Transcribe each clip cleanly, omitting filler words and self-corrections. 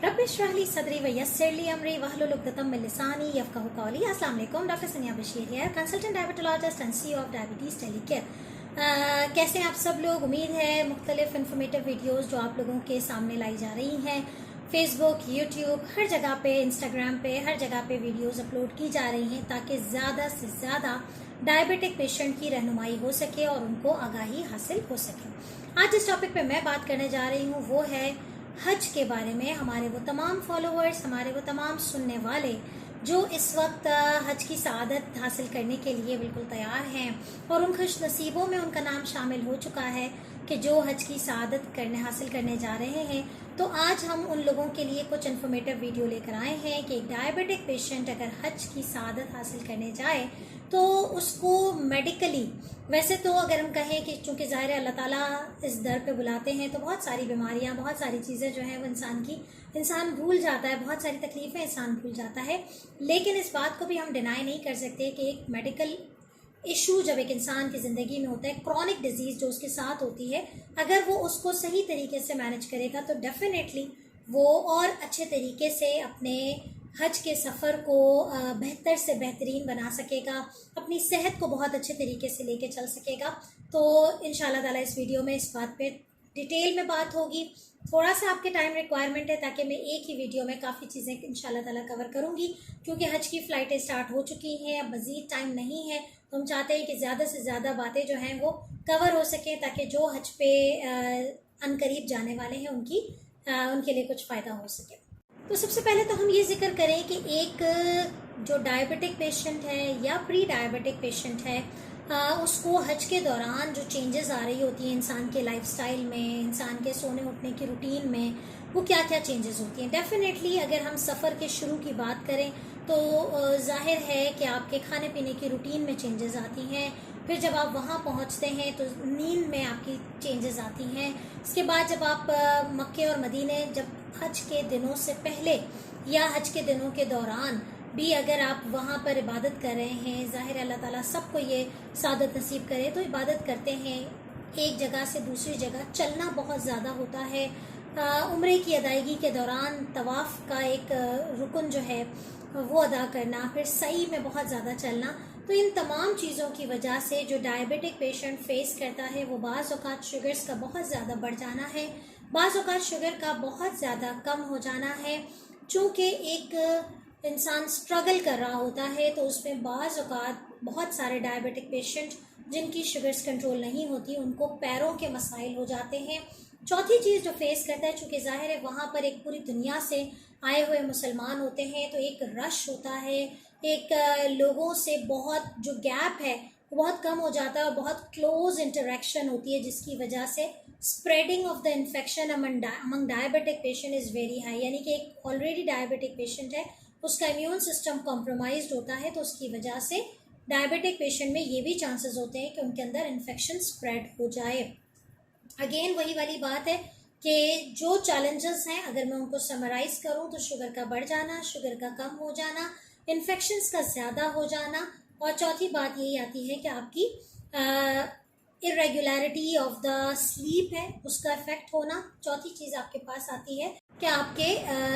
रब इश्रह ली सदरी व यस्सिर ली अमरी वहलुल उक़दतम मिन लिसानी यफ़क़हू क़ौली। अस्सलाम वालेकुम, डॉक्टर सनिया Bashir here, consultant diabetologist and CEO of diabetes टेलीकेयर। कैसे हैं आप सब लोग? उम्मीद है मुख्तलिफ इन्फॉर्मेटिव वीडियोस जो आप लोगों के सामने लाई जा रही हैं, फेसबुक, यूट्यूब, हर जगह पे, इंस्टाग्राम पे, हर जगह पे वीडियोस अपलोड की जा रही हैं ताकि ज़्यादा से ज़्यादा डायबिटिक पेशेंट की रहनुमाई हो सके और उनको आगाही हासिल हो सके। आज जिस टॉपिक पे मैं बात करने जा रही हूँ वो है हज के बारे में। हमारे वो तमाम फॉलोअर्स, हमारे वो तमाम सुनने वाले जो इस वक्त हज की सआदत हासिल करने के लिए बिल्कुल तैयार हैं और उन खुश नसीबों में उनका नाम शामिल हो चुका है कि जो हज की सआदत हासिल करने जा रहे हैं। तो आज हम उन लोगों के लिए कुछ इन्फॉर्मेटिव वीडियो लेकर आए हैं कि एक डायबिटिक पेशेंट अगर हज की सआदत हासिल करने जाए तो उसको मेडिकली, वैसे तो अगर हम कहें कि चूंकि ज़ाहिर है अल्लाह ताला इस दर पे बुलाते हैं तो बहुत सारी बीमारियां, बहुत सारी चीज़ें जो हैं वो इंसान भूल जाता है, बहुत सारी तकलीफ़ें इंसान भूल जाता है। लेकिन इस बात को भी हम डिनाई नहीं कर सकते कि एक मेडिकल इशू जब एक इंसान की ज़िंदगी में होता है, क्रॉनिक डिजीज़ जो उसके साथ होती है, अगर वो उसको सही तरीके से मैनेज करेगा तो डेफिनेटली वो और अच्छे तरीके से अपने हज के सफ़र को बेहतर से बेहतरीन बना सकेगा, अपनी सेहत को बहुत अच्छे तरीके से लेके चल सकेगा। तो इंशाल्लाह ताला इस वीडियो में इस बात पे डिटेल में बात होगी। थोड़ा सा आपके टाइम रिक्वायरमेंट है ताकि मैं एक ही वीडियो में काफ़ी चीज़ें इंशाल्लाह ताला कवर करूँगी, क्योंकि हज की फ़्लाइटें स्टार्ट हो चुकी हैं, अब मज़ीद टाइम नहीं है। तो हम चाहते हैं कि ज़्यादा से ज़्यादा बातें जो हैं वो कवर हो सकें ताकि जो हज पे अनकरीब जाने वाले हैं उनके लिए कुछ फ़ायदा हो सके। तो सबसे पहले तो हम ये जिक्र करें कि एक जो डायबिटिक पेशेंट है या प्री डायबिटिक पेशेंट है, उसको हज के दौरान जो चेंजेस आ रही होती हैं इंसान के लाइफस्टाइल में, इंसान के सोने उठने की रूटीन में, वो क्या क्या चेंजेस होती हैं। डेफिनेटली अगर हम सफ़र के शुरू की बात करें तो जाहिर है कि आपके खाने पीने की रूटीन में चेंजेस आती हैं। फिर जब आप वहाँ पहुँचते हैं तो नींद में आपकी चेंजेस आती हैं। इसके बाद जब आप मक्के और मदीने, जब हज के दिनों से पहले या हज के दिनों के दौरान भी अगर आप वहाँ पर इबादत कर रहे हैं, ज़ाहिर अल्लाह ताला सबको ये सादत नसीब करे, तो इबादत करते हैं, एक जगह से दूसरी जगह चलना बहुत ज़्यादा होता है। उम्रे की अदायगी के दौरान तवाफ़ का एक रुकन जो है वो अदा करना, फिर सही में बहुत ज़्यादा चलना, तो इन तमाम चीज़ों की वजह से जो डायबिटिक पेशेंट फेस करता है वो बाज़ औक़ात शुगर्स का बहुत ज़्यादा बढ़ जाना है, बाज़ औक़ात शुगर का बहुत ज़्यादा कम हो जाना है। चूँकि एक इंसान स्ट्रगल कर रहा होता है तो उसमें बाज़ औक़ात बहुत सारे डायबिटिक पेशेंट जिनकी शुगर्स कंट्रोल नहीं होती उनको पैरों के मसाइल हो जाते हैं। चौथी चीज़ जो फेस करता है, चूँकि ज़ाहिर है वहाँ पर एक पूरी दुनिया से आए हुए मुसलमान होते हैं तो एक रश होता है, एक लोगों से बहुत जो गैप है वो बहुत कम हो जाता है और बहुत क्लोज इंटरेक्शन होती है, जिसकी वजह से spreading of the infection among diabetic patient is very high. यानी कि एक ऑलरेडी डायबिटिक पेशेंट है, उसका इम्यून सिस्टम कॉम्प्रोमाइज्ड होता है, तो उसकी वजह से डायबिटिक पेशेंट में ये भी चांसेस होते हैं कि उनके अंदर इन्फेक्शन स्प्रेड हो जाए। अगेन वही वाली बात है कि जो चैलेंजेस हैं अगर मैं उनको समराइज़ करूं तो शुगर का बढ़ जाना, शुगर का कम हो जाना, इन्फेक्शंस का ज़्यादा हो जाना, और चौथी बात यही आती है कि आपकी इरेगुलरिटी ऑफ द स्लीप है उसका इफेक्ट होना। चौथी चीज़ आपके पास आती है कि आपके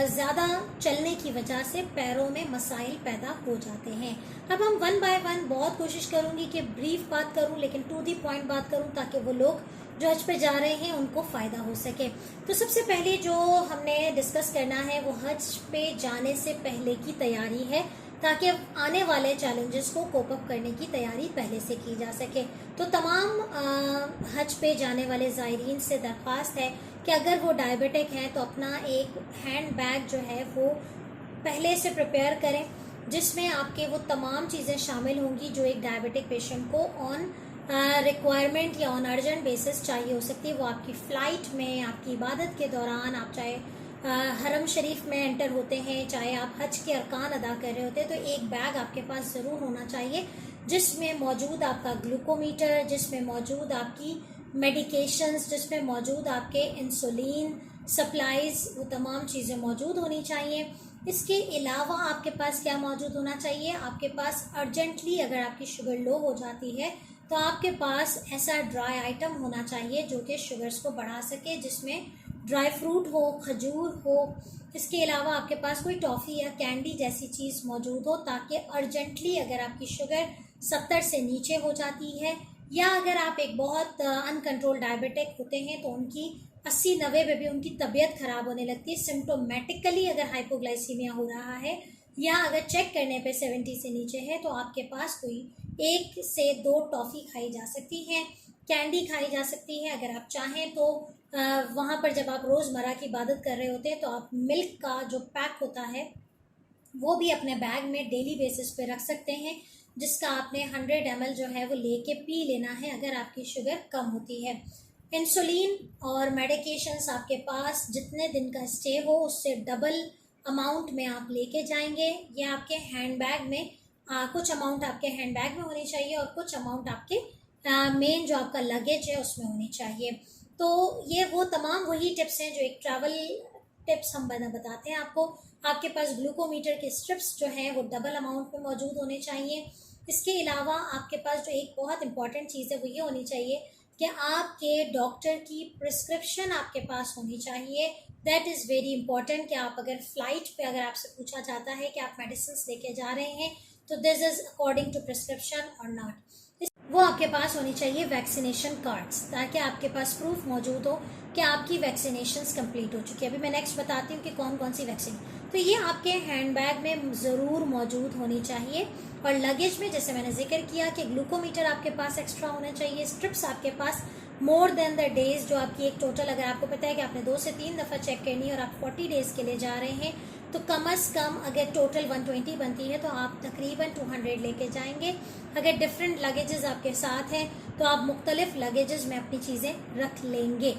ज़्यादा चलने की वजह से पैरों में मसाइल पैदा हो जाते हैं। अब हम वन बाय वन बहुत कोशिश करूँगी कि ब्रीफ बात करूँ लेकिन टू दी पॉइंट बात करूँ ताकि वो लोग जो हज पे जा रहे हैं उनको फ़ायदा हो सके। तो सबसे पहले जो हमने डिस्कस करना है वो हज पे जाने से पहले की तैयारी है, ताकि आने वाले चैलेंजेस को कोप अप करने की तैयारी पहले से की जा सके। तो तमाम हज पे जाने वाले ज़ायरीन से दरख्वास्त है कि अगर वो डायबिटिक हैं तो अपना एक हैंड बैग जो है वो पहले से प्रिपेयर करें, जिसमें आपके वो तमाम चीज़ें शामिल होंगी जो एक डायबिटिक पेशेंट को ऑन रिक्वायरमेंट या ऑन अर्जेंट बेसिस चाहिए हो सकती है। वो आपकी फ़्लाइट में, आपकी इबादत के दौरान, आप चाहे हरम शरीफ में एंटर होते हैं, चाहे आप हज के अरकान अदा कर रहे होते हैं, तो एक बैग आपके पास ज़रूर होना चाहिए जिसमें मौजूद आपका ग्लूकोमीटर, जिसमें मौजूद आपकी मेडिकेशंस, जिसमें मौजूद आपके इंसुलिन सप्लाइज, वो तमाम चीज़ें मौजूद होनी चाहिए। इसके अलावा आपके पास क्या मौजूद होना चाहिए, आपके पास अर्जेंटली अगर आपकी शुगर लो हो जाती है तो आपके पास ऐसा ड्राई आइटम होना चाहिए जो कि शुगर्स को बढ़ा सके, जिसमें ड्राई फ्रूट हो, खजूर हो, इसके अलावा आपके पास कोई टॉफ़ी या कैंडी जैसी चीज़ मौजूद हो, ताकि अर्जेंटली अगर आपकी शुगर 70 से नीचे हो जाती है या अगर आप एक बहुत अनकंट्रोल डायबिटिक होते हैं तो उनकी 80-90 पे भी उनकी तबीयत ख़राब होने लगती है। सिम्टोमेटिकली अगर हाइपोग्लाइसीमिया हो रहा है या अगर चेक करने पे 70 से नीचे है तो आपके पास कोई 1 से 2 टॉफ़ी खाई जा सकती हैं, कैंडी खाई जा सकती है। अगर आप चाहें तो वहाँ पर जब आप रोज़मर्रा की इबादत कर रहे होते हैं तो आप मिल्क का जो पैक होता है वो भी अपने बैग में डेली बेसिस पे रख सकते हैं, जिसका आपने 100 ml जो है वो लेके पी लेना है अगर आपकी शुगर कम होती है। इंसुलिन और मेडिकेशंस आपके पास जितने दिन का स्टे हो उससे डबल अमाउंट में आप लेके जाएंगे। ये आपके हैंड बैग में कुछ अमाउंट आपके हैंड बैग में होनी चाहिए और कुछ अमाउंट आपके मेन जो आपका लगेज है उसमें होनी चाहिए। तो ये वो तमाम वही टिप्स हैं जो एक ट्रैवल टिप्स हम बताते हैं आपको। आपके पास ग्लूकोमीटर के स्ट्रिप्स जो हैं वो डबल अमाउंट में मौजूद होने चाहिए। इसके अलावा आपके पास जो एक बहुत इंपॉर्टेंट चीज़ है वो ये होनी चाहिए कि आपके डॉक्टर की प्रिस्क्रिप्शन आपके पास होनी चाहिए। दैट इज़ वेरी इंपॉर्टेंट कि आप अगर फ़्लाइट पे अगर आपसे पूछा जाता है कि आप मेडिसिन लेके जा रहे हैं तो this is according to prescription और नॉट, वो आपके पास होनी चाहिए वैक्सीनेशन कार्ड्स, ताकि आपके पास प्रूफ मौजूद हो कि आपकी वैक्सीनेशंस कंप्लीट हो चुकी है। अभी मैं नेक्स्ट बताती हूँ कि कौन कौन सी वैक्सीन, तो ये आपके हैंड बैग में ज़रूर मौजूद होनी चाहिए। और लगेज में जैसे मैंने जिक्र किया कि ग्लूकोमीटर आपके पास एक्स्ट्रा होना चाहिए, स्ट्रिप्स आपके पास मोर देन द डेज जो आपकी एक टोटल, अगर आपको पता है कि आपने 2 से 3 दफ़ा चेक करनी है और आप 40 डेज़ के लिए जा रहे हैं तो कम अज़ कम अगर टोटल 120 बनती है तो आप तकरीबन 200 लेके जाएंगे। अगर डिफरेंट लगेजेस आपके साथ हैं तो आप मुख्तलिफ लगेजेस में अपनी चीज़ें रख लेंगे।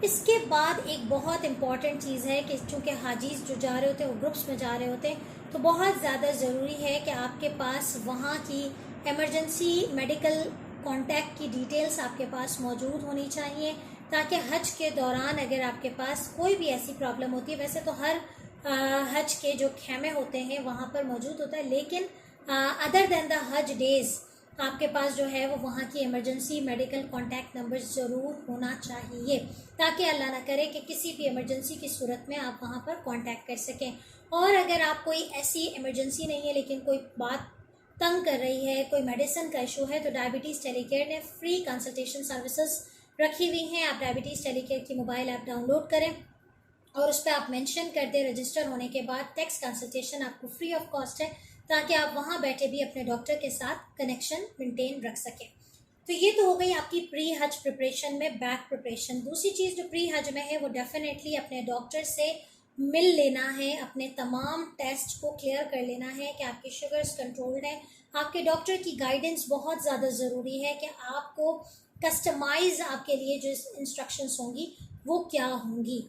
इसके बाद एक बहुत इम्पॉर्टेंट चीज़ है कि चूँकि हाजीज जो जा रहे होते हैं वो ग्रुप्स में जा रहे होते हैं तो बहुत ज़्यादा ज़रूरी है कि आपके पास वहाँ की इमरजेंसी मेडिकल कॉन्टैक्ट की डिटेल्स आपके पास मौजूद होनी चाहिए, ताकि हज के दौरान अगर आपके पास कोई भी ऐसी प्रॉब्लम होती है, वैसे तो हर हज के जो खेमे होते हैं वहाँ पर मौजूद होता है, लेकिन अदर देन द हज डेज़ आपके पास जो है वो वहाँ की इमरजेंसी मेडिकल कॉन्टैक्ट नंबर ज़रूर होना चाहिए, ताकि अल्लाह ना करे कि किसी भी इमरजेंसी की सूरत में आप वहाँ पर कॉन्टैक्ट कर सकें। और अगर आप कोई ऐसी इमरजेंसी नहीं है लेकिन कोई बात तंग कर रही है, कोई मेडिसिन का इशू है, तो डायबिटीज़ टेलीकेयर ने फ्री कंसल्टेशन सर्विसेज रखी हुई हैं। आप डायबिटीज़ टेलीकेयर की मोबाइल ऐप डाउनलोड करें और उस पर आप मेंशन कर दें रजिस्टर होने के बाद टेक्स्ट कंसल्टेशन आपको फ्री ऑफ कॉस्ट है, ताकि आप वहाँ बैठे भी अपने डॉक्टर के साथ कनेक्शन मेंटेन रख सकें। तो ये तो हो गई आपकी प्री हज प्रिपरेशन में बैक प्रिपरेशन। दूसरी चीज़ जो प्री हज में है वो डेफिनेटली अपने डॉक्टर से मिल लेना है, अपने तमाम टेस्ट को क्लियर कर लेना है कि आपकी शुगर्स कंट्रोल्ड है। आपके डॉक्टर की गाइडेंस बहुत ज़्यादा ज़रूरी है कि आपको कस्टमाइज आपके लिए जो इंस्ट्रक्शंस होंगी वो क्या होंगी।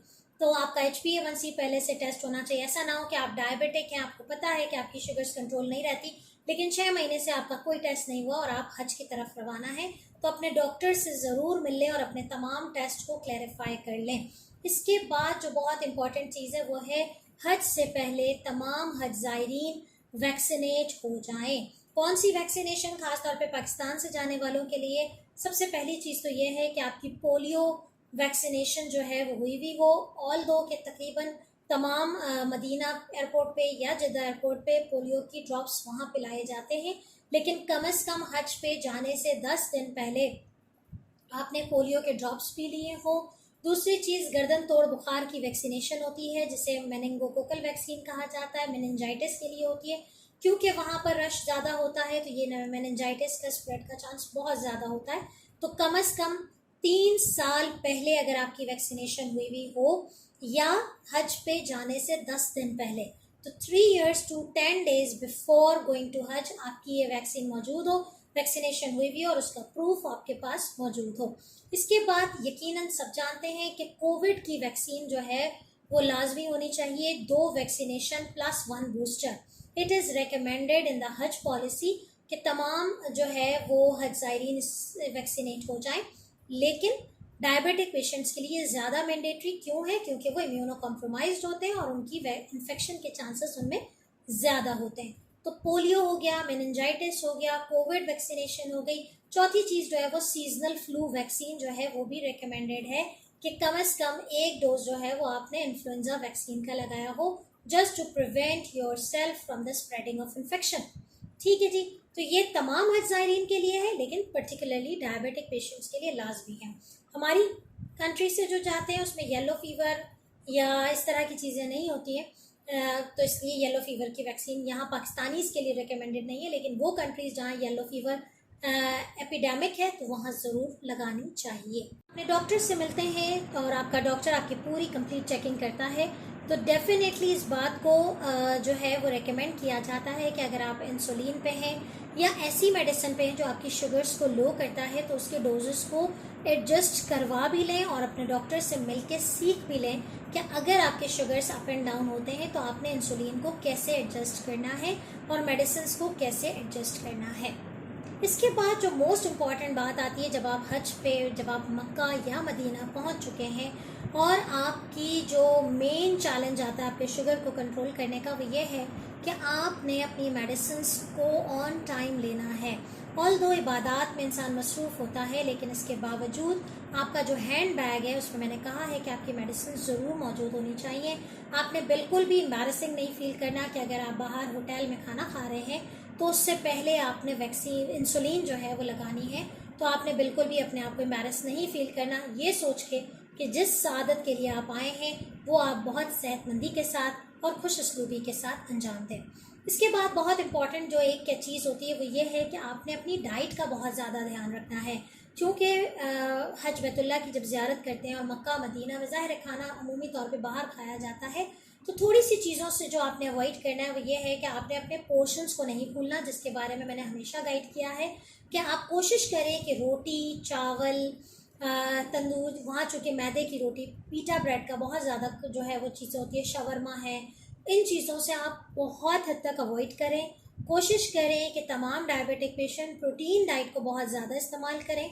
तो आपका HbA1c पहले से टेस्ट होना चाहिए। ऐसा ना हो कि आप डायबिटिक हैं, आपको पता है कि आपकी शुगर्स कंट्रोल नहीं रहती, लेकिन 6 महीने से आपका कोई टेस्ट नहीं हुआ और आप हज की तरफ रवाना है, तो अपने डॉक्टर से ज़रूर मिल लें और अपने तमाम टेस्ट को क्लैरिफाई कर लें। इसके बाद जो बहुत इंपॉर्टेंट चीज़ है वो है हज से पहले तमाम हज ज़ायरीन वैक्सीनेट हो जाएं। कौन सी वैक्सीनेशन? खासतौर पे पाकिस्तान से जाने वालों के लिए सबसे पहली चीज़ तो ये है कि आपकी पोलियो वैक्सीनेशन जो है वो हुई भी हो। ऑल दो के तकरीबन तमाम मदीना एयरपोर्ट पे या जद्दा एयरपोर्ट पे पोलियो की ड्रॉप्स वहाँ पिलाए जाते हैं, लेकिन कम से कम हज पे जाने से 10 दिन पहले आपने पोलियो के ड्रॉप्स पी लिए हो। दूसरी चीज़ गर्दन तोड़ बुखार की वैक्सीनेशन होती है, जिसे मेनिंगोकोकल वैक्सीन कहा जाता है, मेनिंजाइटिस के लिए होती है। क्योंकि वहाँ पर रश ज़्यादा होता है तो ये मेनिंजाइटिस का स्प्रेड का चांस बहुत ज़्यादा होता है। तो कम से कम 3 साल पहले अगर आपकी वैक्सीनेशन हुई हुई हो या हज पे जाने से 10 दिन पहले, तो 3 years to 10 days before going to Hajj आपकी ये वैक्सीन मौजूद हो, वैक्सीनेशन हुई भी और उसका प्रूफ आपके पास मौजूद हो। इसके बाद यकीनन सब जानते हैं कि कोविड की वैक्सीन जो है वो लाजमी होनी चाहिए, 2 vaccination plus 1 booster. It is recommended in the हज पॉलिसी कि तमाम जो है वो हज ज़ायरीन वैक्सीनेट हो जाएं, लेकिन डायबिटिक पेशेंट्स के लिए ज़्यादा मैंडेटरी क्यों है? क्योंकि वो इम्यूनो कॉम्प्रोमाइज्ड होते हैं और उनकी इन्फेक्शन के चांसेस उनमें ज़्यादा होते हैं। तो पोलियो हो गया, मेनिंजाइटिस हो गया, कोविड वैक्सीनेशन हो गई। चौथी चीज़ जो है वो सीजनल फ्लू वैक्सीन जो है वो भी रिकमेंडेड है कि कम से कम एक डोज जो है वो आपने इन्फ्लुएंजा वैक्सीन का लगाया हो, just to prevent yourself from the spreading of infection. ठीक है जी। तो ये तमाम हज ज़ायरीन के लिए है, लेकिन पर्टिकुलरली डायबिटिक पेशेंट्स के लिए लाजमी है। हमारी कंट्री से जो जाते हैं उसमें येलो फीवर या इस तरह की चीज़ें नहीं होती हैं, तो इसलिए येलो फीवर की वैक्सीन यहाँ पाकिस्तानीज़ के लिए रिकमेंडेड नहीं है, लेकिन वो कंट्रीज़ जहाँ येलो फीवर एपिडेमिक है तो वहाँ ज़रूर लगानी चाहिए। अपने डॉक्टर से मिलते हैं और आपका डॉक्टर आपकी पूरी कंप्लीट चेकिंग करता है, तो डेफिनेटली इस बात को जो है वो रेकमेंड किया जाता है कि अगर आप इंसुलिन पे हैं या ऐसी मेडिसिन पे हैं जो आपकी शुगर्स को लो करता है, तो उसके डोजेस को एडजस्ट करवा भी लें और अपने डॉक्टर से मिल के सीख भी लें कि अगर आपके शुगर्स अप एंड डाउन होते हैं तो आपने इंसुलिन को कैसे एडजस्ट करना है और मेडिसिन को कैसे एडजस्ट करना है। इसके बाद जो मोस्ट इम्पॉर्टेंट बात आती है, जब आप हज पे, जब आप मक्का या मदीना पहुंच चुके हैं और आपकी जो मेन चैलेंज आता है आपके शुगर को कंट्रोल करने का, वो ये है कि आपने अपनी मेडिसिन्स को ऑन टाइम लेना है। ऑल्दो इबादत में इंसान मसरूफ़ होता है, लेकिन इसके बावजूद आपका जो हैंड बैग है उसमें मैंने कहा है कि आपकी मेडिसिन ज़रूर मौजूद होनी चाहिए। आपने बिल्कुल भी एम्बैरेसिंग नहीं फील करना कि अगर आप बाहर होटल में खाना खा रहे हैं तो उससे पहले आपने वैक्सीन इंसुलिन जो है वो लगानी है, तो आपने बिल्कुल भी अपने आप को एम्बैरस नहीं फील करना, ये सोच के कि जिस आदत के लिए आप आए हैं वो आप बहुत सेहतमंदी के साथ और खुश उसलूबी के साथ अंजाम दें। इसके बाद बहुत इंपॉर्टेंट जो एक क्या चीज़ होती है वो ये है कि आपने अपनी डाइट का बहुत ज़्यादा ध्यान रखना है, क्योंकि हज बैतुल्लाह की जब ज़ियारत करते हैं और मक्का मदीना में ज़ाहिर खाना अमूमी तौर पे बाहर खाया जाता है, तो थोड़ी सी चीज़ों से जो आपने अवॉइड करना है वो ये है कि आपने अपने पोर्शंस को नहीं भूलना, जिसके बारे में मैंने हमेशा गाइड किया है कि आप कोशिश करें कि रोटी, चावल, तंदूर, वहाँ चूँकि मैदे की रोटी, पीटा ब्रेड का बहुत ज़्यादा जो है वो चीज़ें होती है, शवरमा है, इन चीज़ों से आप बहुत हद तक अवॉइड करें। कोशिश करें कि तमाम डायबिटिक पेशेंट प्रोटीन डाइट को बहुत ज़्यादा इस्तेमाल करें,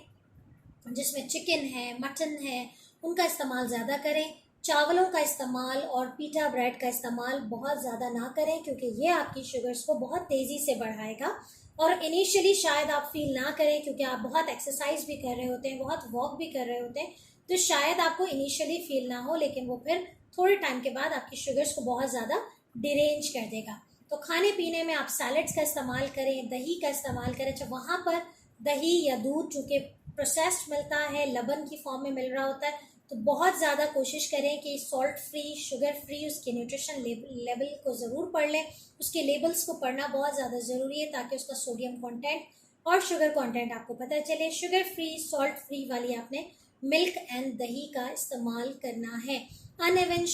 जिसमें चिकन है, मटन है, उनका इस्तेमाल ज़्यादा करें। चावलों का इस्तेमाल और पीटा ब्रेड का इस्तेमाल बहुत ज़्यादा ना करें, क्योंकि ये आपकी शुगर्स को बहुत तेज़ी से बढ़ाएगा और इनिशियली शायद आप फील ना करें, क्योंकि आप बहुत एक्सरसाइज भी कर रहे होते हैं, बहुत वॉक भी कर रहे होते हैं, तो शायद आपको इनिशियली फील ना हो, लेकिन वो फिर थोड़े टाइम के बाद आपकी शुगर्स को बहुत ज़्यादा डिरेंज कर देगा। तो खाने पीने में आप सैलड्स का इस्तेमाल करें, दही का इस्तेमाल करें। जब वहाँ पर दही या दूध चूँकि प्रोसेस्ड मिलता है, लबन की फॉर्म में मिल रहा होता है, तो बहुत ज़्यादा कोशिश करें कि सॉल्ट फ्री, शुगर फ्री, उसके न्यूट्रिशन लेवल को ज़रूर पढ़ लें। उसके लेबल्स को पढ़ना बहुत ज़्यादा ज़रूरी है ताकि उसका सोडियम कंटेंट और शुगर कंटेंट आपको पता चले। शुगर फ्री, सॉल्ट फ्री वाली आपने मिल्क एंड दही का इस्तेमाल करना है। अनइवन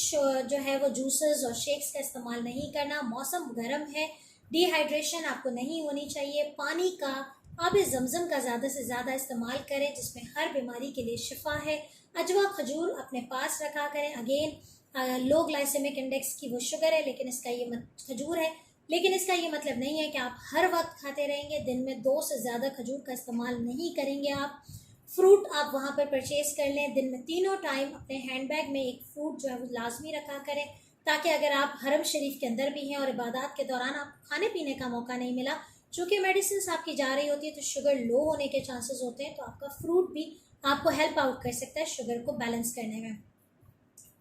जो है वो जूसेस और शेक्स का इस्तेमाल नहीं करना। मौसम गर्म है, डिहाइड्रेशन आपको नहीं होनी चाहिए। पानी का, आब जमज़म का ज़्यादा से ज़्यादा इस्तेमाल करें, जिसमें हर बीमारी के लिए शिफा है। अजवा खजूर अपने पास रखा करें। अगेन लो ग्लाइसेमिक इंडेक्स की वो शुगर है, लेकिन इसका ये खजूर है, लेकिन इसका ये मतलब नहीं है कि आप हर वक्त खाते रहेंगे। दिन में 2 से ज़्यादा खजूर का इस्तेमाल नहीं करेंगे आप। फ्रूट आप वहाँ पर परचेज़ कर लें। दिन में तीनों टाइम अपने हैंड बैग में एक फ्रूट जो है वो लाजमी रखा करें, ताकि अगर आप हरम शरीफ के अंदर भी हैं और इबादत के दौरान आप खाने पीने का मौका नहीं मिला, चूँकि मेडिसिन आपकी जा रही होती है तो शुगर लो होने के चांसेस होते हैं, तो आपका फ्रूट भी आपको हेल्प आउट कर सकता है शुगर को बैलेंस करने में।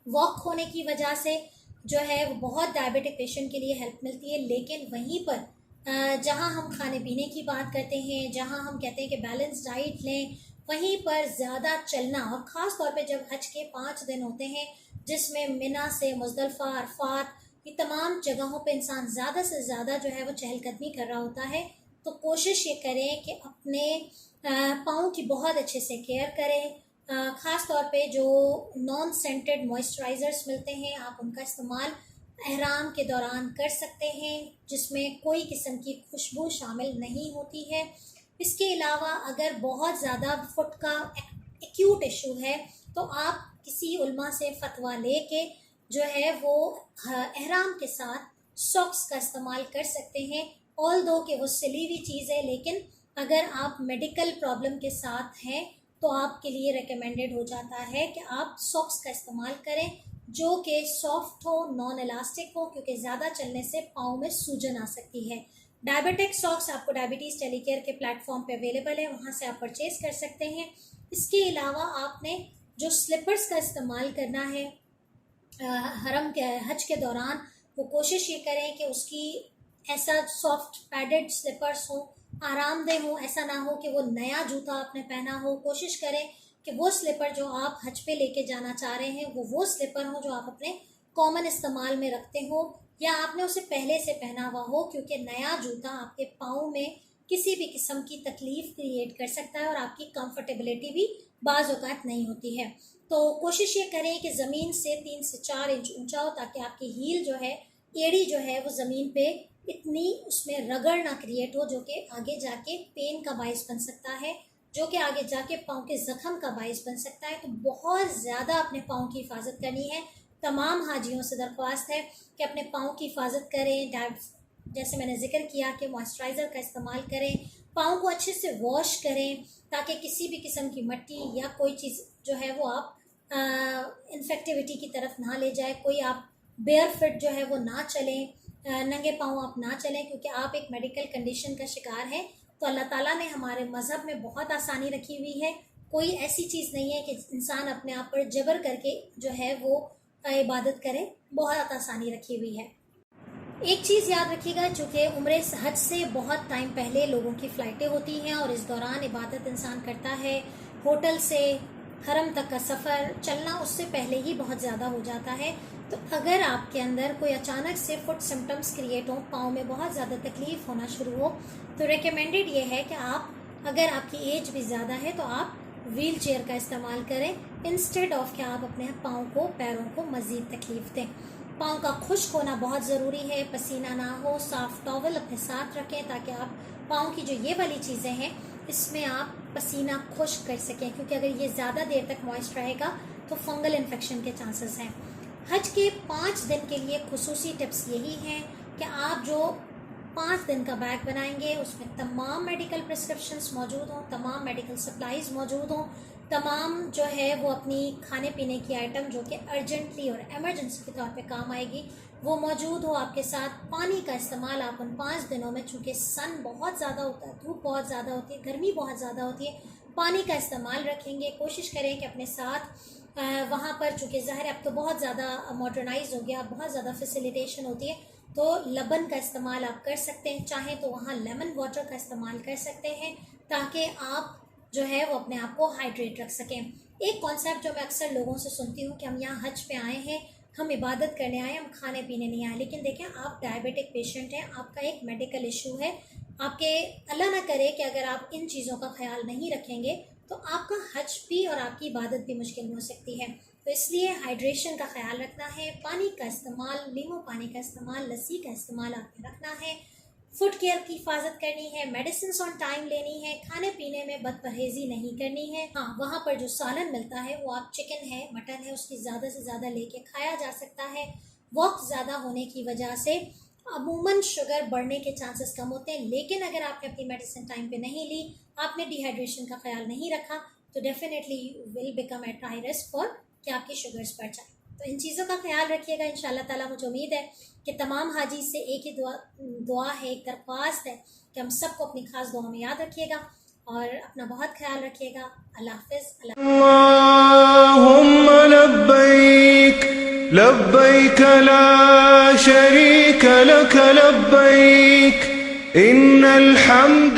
वॉक होने की वजह से जो है वो बहुत डायबिटिक पेशेंट के लिए हेल्प मिलती है, लेकिन वहीं पर जहाँ हम खाने पीने की बात करते हैं, जहाँ हम कहते हैं कि बैलेंस डाइट लें, वहीं पर ज़्यादा चलना, और ख़ास तौर पे जब हज के 5 दिन होते हैं जिसमें मिना से मुज़दलिफ़ा, अरफात, ये तमाम जगहों पे इंसान ज़्यादा से ज़्यादा जो है वो चहलकदमी कर रहा होता है, तो कोशिश ये करें कि अपने पाँव की बहुत अच्छे से केयर करें। ख़ास तौर पे जो नॉन सेंटेड मॉइस्चराइज़र्स मिलते हैं, आप उनका इस्तेमाल एहराम के दौरान कर सकते हैं, जिसमें कोई किस्म की खुशबू शामिल नहीं होती है। इसके अलावा अगर बहुत ज़्यादा फुट का एक्यूट इशू है तो आप किसी उल्मा से फतवा लेके जो है वो एहराम के साथ सॉक्स का इस्तेमाल कर सकते हैं। ऑल दो कि वो सिली हुई चीज़ है, लेकिन अगर आप मेडिकल प्रॉब्लम के साथ हैं तो आपके लिए रिकमेंडेड हो जाता है कि आप सॉक्स का इस्तेमाल करें जो कि सॉफ्ट हो, नॉन इलास्टिक हो, क्योंकि ज़्यादा चलने से पाँव में सूजन आ सकती है। डायबिटिक सॉक्स आपको डायबिटीज़ टेलीकेयर के प्लेटफॉर्म पे अवेलेबल है, वहाँ से आप परचेज़ कर सकते हैं। इसके अलावा आपने जो स्लीपर्स का इस्तेमाल करना है हरम के हज के दौरान, वो कोशिश ये करें कि उसकी ऐसा सॉफ्ट पैडेड स्लीपर्स हो, आरामदेह हो। ऐसा ना हो कि वो नया जूता आपने पहना हो। कोशिश करें कि वो स्लीपर जो आप हज पे लेके जाना चाह रहे हैं वो स्लीपर हो जो आप अपने कॉमन इस्तेमाल में रखते हो या आपने उसे पहले से पहना हुआ हो, क्योंकि नया जूता आपके पाँव में किसी भी किस्म की तकलीफ क्रिएट कर सकता है और आपकी कंफर्टेबिलिटी भी बाज़ औक़ात नहीं होती है। तो कोशिश ये करें कि ज़मीन से 3 से 4 इंच ऊंचा हो, ताकि आपकी हील जो है, एड़ी जो है, वो ज़मीन पे इतनी उसमें रगड़ ना क्रिएट हो जो कि आगे जाके पेन का बाइस बन सकता है, जो कि आगे जाके पाँव के ज़ख़म का बाइस बन सकता है। तो बहुत ज़्यादा अपने पाँव की हिफाजत करनी है। तमाम हाजियों से दरख्वास्त है कि अपने पाँव की हिफाजत करें। जैसे मैंने जिक्र किया कि मॉइस्चराइज़र का इस्तेमाल करें, पाँव को अच्छे से वॉश करें ताकि किसी भी किस्म की मिट्टी या कोई चीज़ जो है वो आप इन्फेक्टिविटी की तरफ ना ले जाए। कोई आप बेयर फिट जो है वो ना चलें, नंगे पाँव आप ना चलें, क्योंकि आप एक मेडिकल कंडीशन का शिकार हैं। तो अल्लाह ताला ने हमारे मज़हब में बहुत आसानी रखी हुई है। कोई ऐसी चीज़ नहीं है कि इंसान अपने आप पर जबर करके जो है वो इबादत करे, बहुत आसानी रखी हुई है। एक चीज़ याद रखिएगा, चूँकि उम्रे हज से बहुत टाइम पहले लोगों की फ़्लाइटें होती हैं और इस दौरान इबादत इंसान करता है। होटल से हरम तक का सफ़र चलना उससे पहले ही बहुत ज़्यादा हो जाता है। तो अगर आपके अंदर कोई अचानक से फुट सिम्टम्स क्रिएट हो, पाँव में बहुत ज़्यादा तकलीफ़ होना शुरू हो, तो रिकमेंडेड ये है कि आप, अगर आपकी एज भी ज़्यादा है, तो आप व्हील चेयर का इस्तेमाल करें इंस्टेड ऑफ कि आप अपने पाँव को, पैरों को मज़ीद तकलीफ़ दें। पाँव का खुश्क होना बहुत ज़रूरी है, पसीना ना हो। साफ़ टॉवल अपने साथ रखें ताकि आप पाँव की जो ये वाली चीज़ें हैं इसमें आप पसीना खुश्क कर सकें, क्योंकि अगर ये ज़्यादा देर तक मॉइस्ट रहेगा तो फंगल इन्फेक्शन के चांसेस हैं। हज के 5 दिन के लिए खुसूसी टिप्स यही हैं कि आप जो 5 दिन का बैग बनाएंगे उसमें तमाम मेडिकल प्रिस्क्रिप्शंस मौजूद हों, तमाम मेडिकल सप्लाईज़ मौजूद हों, तमाम जो है वो अपनी खाने पीने की आइटम जो कि अर्जेंटली और एमरजेंसी के तौर पे काम आएगी वो मौजूद हो आपके साथ। पानी का इस्तेमाल आप उन 5 दिनों में, चूँकि सन बहुत ज़्यादा होता है, धूप बहुत ज़्यादा होती है, गर्मी बहुत ज़्यादा होती है, पानी का इस्तेमाल रखेंगे। कोशिश करें कि अपने साथ वहाँ पर, चूँकि ज़ाहिर अब तो बहुत ज़्यादा मॉडर्नाइज हो गया, बहुत ज़्यादा फैसिलिटेशन होती है, तो लबन का इस्तेमाल आप कर सकते हैं। चाहें तो वहाँ लेमन वाटर का इस्तेमाल कर सकते हैं ताकि आप जो है वो अपने आप को हाइड्रेट रख सकें। एक कॉन्सेप्ट जो मैं अक्सर लोगों से सुनती हूँ कि हम यहाँ हज पे आए हैं, हम इबादत करने आए, हम खाने पीने नहीं आए। लेकिन देखें, आप डायबिटिक पेशेंट हैं, आपका एक मेडिकल इशू है, आपके अल्लाह ना करे कि अगर आप इन चीज़ों का ख्याल नहीं रखेंगे तो आपका हज भी और आपकी इबादत भी मुश्किल में हो सकती है। तो इसलिए हाइड्रेशन का ख्याल रखना है, पानी का इस्तेमाल, नींबू पानी का इस्तेमाल, लस्सी का इस्तेमाल आपने रखना है, फुट केयर की हिफाजत करनी है, मेडिसिन ऑन टाइम लेनी है, खाने पीने में बदपरहेज़ी नहीं करनी है। हाँ, वहाँ पर जो सालन मिलता है वो आप चिकन है, मटन है, उसकी ज़्यादा से ज़्यादा लेके खाया जा सकता है। वक्त ज़्यादा होने की वजह से अमूमन शुगर बढ़ने के चांसेस कम होते हैं, लेकिन अगर आपने अपनी मेडिसिन टाइम पे नहीं ली, आपने डिहाइड्रेशन का ख्याल नहीं रखा, तो definitely you will become at high risk for कि आपकी शुगर्स बढ़ जाए। तो इन चीज़ों का ख्याल रखिएगा। इंशाल्लाह ताला मुझे उम्मीद है कि तमाम हाजी से एक ही दुआ है, एक दरख्वास्त है कि हम सबको अपनी खास दुआ में याद रखिएगा और अपना बहुत ख्याल रखिएगा। अल्लाह हाफ़िज़। अल्लाहुम्मा लब्बैक लब्बैक ला शरीक लक लब्बैक इन्नल हम्द